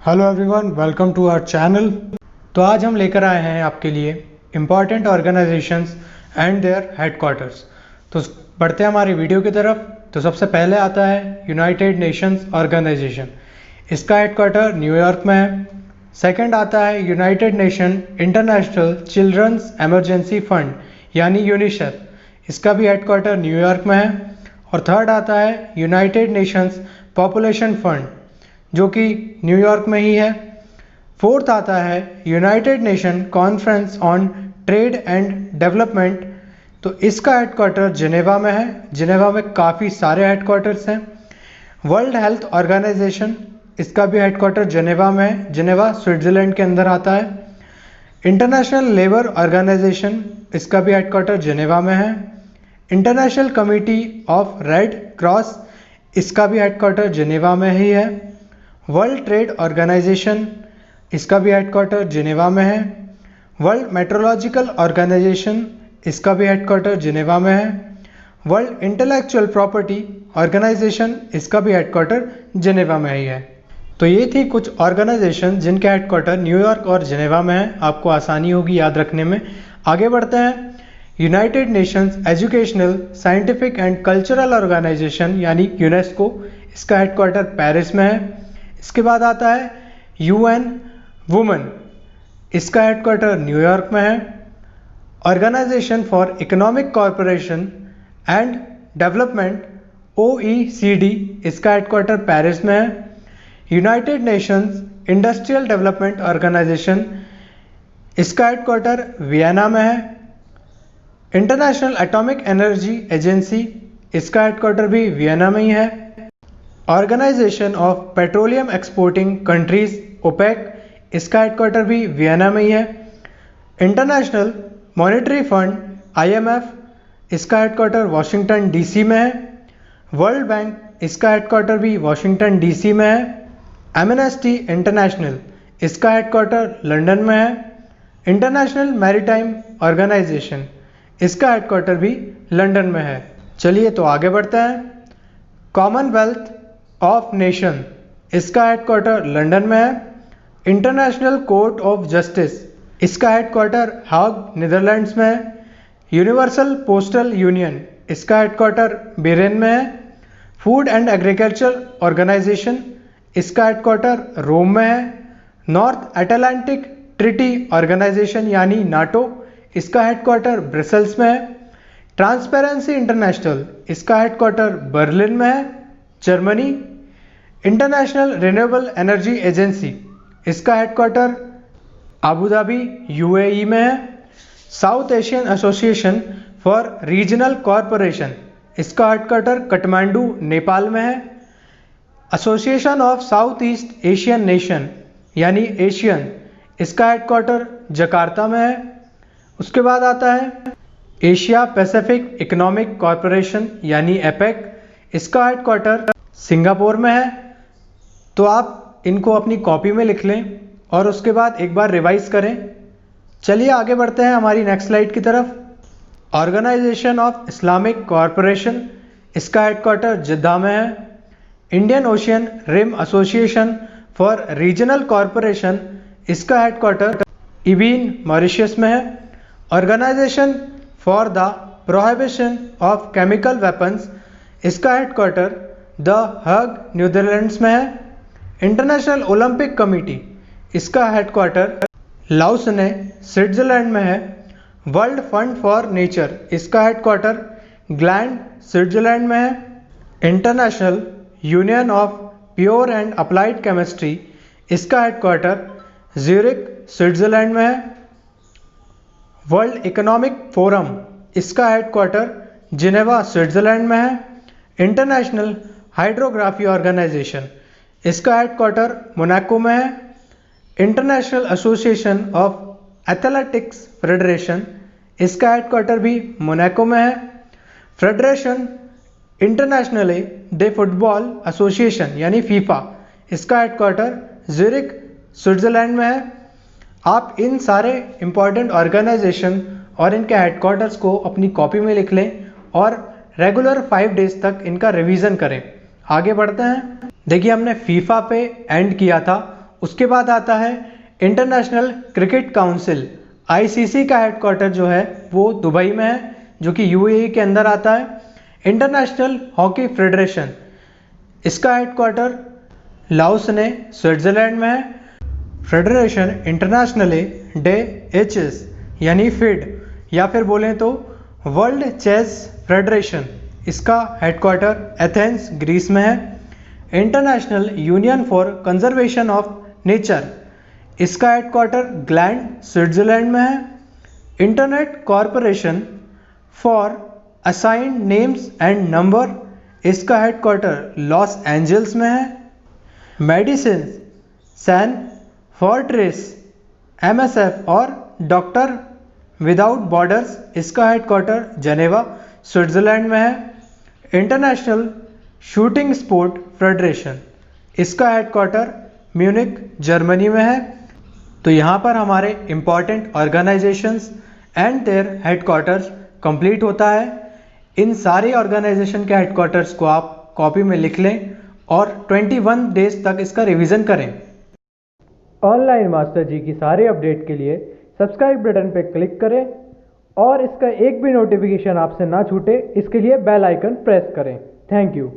Hello everyone, welcome to our channel. तो आज हम लेकर आए हैं आपके लिए important organisations and their headquarters. तो बढ़ते हैं हमारी वीडियो की तरफ। तो सबसे पहले आता है यूनाइटेड नेशंस ऑर्गेनाइजेशन। इसका हेडक्वार्टर न्यूयॉर्क में है। सेकंड आता है United Nation International Children's Emergency Fund यानी यूनिसेफ। इसका भी हेडक्वार्टर न्यूयॉर्क में है। और थर्ड आता है यूनाइटेड नेशंस पॉपुलेशन फंड जो कि न्यूयॉर्क में ही है। फोर्थ आता है United nation conference on trade and development. तो इसका हेडक्वार्टर जिनेवा में है। जिनेवा में काफ़ी सारे हेडक्वार्टर्स हैं। वर्ल्ड हेल्थ ऑर्गेनाइजेशन, इसका भी हेडक्वार्टर जिनेवा में है। जिनेवा स्विट्ज़रलैंड के अंदर आता है। इंटरनेशनल लेबर ऑर्गेनाइजेशन, इसका भी हेडक्वार्टर जिनेवा में है। International committee of red cross, इसका भी हेडक्वार्टर जिनेवा में ही है। वर्ल्ड ट्रेड ऑर्गेनाइजेशन, इसका भी हेडक्वार्टर जिनेवा में है। वर्ल्ड मेट्रोलॉजिकल ऑर्गेनाइजेशन, इसका भी हेडक्वार्टर जिनेवा में है। वर्ल्ड इंटेलेक्चुअल प्रॉपर्टी ऑर्गेनाइजेशन, इसका भी हेडक्वार्टर जिनेवा में ही है। तो ये थी कुछ ऑर्गेनाइजेशन जिनके हेडक्वार्टर न्यूयॉर्क और जिनेवा में है। आपको आसानी होगी याद रखने में। आगे बढ़ते हैं। United Nations Educational, Scientific and Cultural Organisation यानी यूनेस्को, इसका हेडक्वार्टर पेरिस में है। इसके बाद आता है यूएन वुमेन, इसका हेडक्वार्टर न्यूयॉर्क में है। Organisation for Economic Corporation and Development OECD, इसका हेडक्वार्टर पेरिस में है। United Nations Industrial Development Organisation, इसका हेडक्वार्टर वियना में है। इंटरनेशनल एटॉमिक एनर्जी एजेंसी, इसका हेडक्वार्टर भी वियना में ही है। Organisation of Petroleum Exporting Countries OPEC, इसका हेडक्वार्टर भी वियना में ही है। इंटरनेशनल मॉनेटरी फंड IMF, इसका हेडक्वार्टर वाशिंगटन DC में है। वर्ल्ड बैंक, इसका हेडक्वार्टर भी वाशिंगटन DC में है। एमनेस्टी इंटरनेशनल, इसका हेडक्वार्टर लंदन में है। इंटरनेशनल मैरीटाइम ऑर्गेनाइजेशन, इसका हेडक्वार्टर भी लंदन में है। चलिए तो आगे बढ़ते हैं। कॉमनवेल्थ ऑफ नेशन, इसका हेडक्वार्टर लंदन में है। इंटरनेशनल कोर्ट ऑफ जस्टिस, इसका हेडक्वार्टर हाग नीदरलैंड्स में है। यूनिवर्सल पोस्टल यूनियन, इसका हेडक्वार्टर बेरेन में है। फूड एंड एग्रीकल्चर ऑर्गेनाइजेशन, इसका हेडक्वार्टर रोम में है। नॉर्थ अटलांटिक ट्रीटी ऑर्गेनाइजेशन यानी नाटो, इसका हेडक्वार्टर ब्रसेल्स में है। ट्रांसपेरेंसी इंटरनेशनल, इसका हेडक्वार्टर बर्लिन में है, Germany. International renewable energy Agency, इसका हेडक्वार्टर अबू धाबी UAE में है। South Asian association for Regional Corporation, इसका हेडक्वार्टर काठमांडू नेपाल में है। Association of south east Asian nation यानी एशियन, इसका हेडक्वार्टर जकार्ता में है। उसके बाद आता है एशिया पैसिफिक इकोनॉमिक कॉरपोरेशन यानी APEC, इसका हेडक्वार्टर सिंगापुर में है। तो आप इनको अपनी कॉपी में लिख लें और उसके बाद एक बार रिवाइज करें। चलिए आगे बढ़ते हैं हमारी नेक्स्ट स्लाइड की तरफ। ऑर्गेनाइजेशन ऑफ इस्लामिक कॉरपोरेशन, इसका हेडक्वार्टर जिद्दा में है। Indian Ocean Rim Association for Regional Corporation, इसका हेडक्वार्टर इबीन मॉरिशस में है। Organisation for the Prohibition of Chemical Weapons, इसका हेडक्वार्टर द हग नीदरलैंड्स में है। इंटरनेशनल ओलंपिक कमेटी, इसका हेडक्वार्टर लाउसने स्विट्जरलैंड में है। वर्ल्ड फंड फॉर नेचर, इसका हेडक्वार्टर ग्लैंड स्विट्जरलैंड में है। International Union of Pure and Applied Chemistry, इसका हेडक्वार्टर ज्यूरिक स्विट्जरलैंड में है। वर्ल्ड इकोनॉमिक फोरम, इसका हेडक्वार्टर जिनेवा स्विट्जरलैंड में है। इंटरनेशनल हाइड्रोग्राफी ऑर्गेनाइजेशन, इसका हेडक्वार्टर मोनाको में है। International association of athletics federation, इसका हेडक्वार्टर भी मोनाको में है। फेडरेशन इंटरनेशनले दे फुटबॉल एसोसिएशन यानी फीफा, इसका हेडक्वार्टर ज्यूरिक स्विट्जरलैंड में है। आप इन सारे इंपॉर्टेंट ऑर्गेनाइजेशन और इनके हेडक्वार्टर्स को अपनी कॉपी में लिख लें और रेगुलर 5 डेज तक इनका रिवीजन करें। आगे बढ़ते हैं। देखिए हमने फीफा पे एंड किया था उसके बाद आता है इंटरनेशनल क्रिकेट काउंसिल, आईसीसी का हेडक्वार्टर जो है वो दुबई में है, जो कि यूएई के अंदर आता है। इंटरनेशनल हॉकी फेडरेशन, इसका हेडक्वार्टर लाओस ने स्विट्जरलैंड में है। फेडरेशन इंटरनेशनले डे एचएस यानी फिड, या फिर बोलें तो वर्ल्ड चेस फेडरेशन, इसका हेडक्वार्टर एथेंस ग्रीस में है। International union for conservation of nature, इसका हेडक्वार्टर ग्लैंड स्विट्जरलैंड में है। Internet corporation for assigned names and number, इसका हेडक्वार्टर लॉस एंजल्स में है। मेडिसिन सैन फोर्ट्रेस एमएसएफ और डॉक्टर विदाउट बॉर्डर्स, इसका हेडक्वार्टर जेनेवा स्विट्जरलैंड में है। इंटरनेशनल शूटिंग स्पोर्ट फेडरेशन, इसका हेडक्वार्टर म्यूनिक जर्मनी में है। तो यहाँ पर हमारे important organisations and their headquarters complete होता है। इन सारे ऑर्गेनाइजेशन के हेडक्वार्टर्स को आप कॉपी में लिख लें और 21 डेज तक इसका रिवीजन करें। ऑनलाइन मास्टर जी की सारे अपडेट के लिए सब्सक्राइब बटन पर क्लिक करें और इसका एक भी नोटिफिकेशन आपसे ना छूटे, इसके लिए बेल आइकन प्रेस करें। Thank you.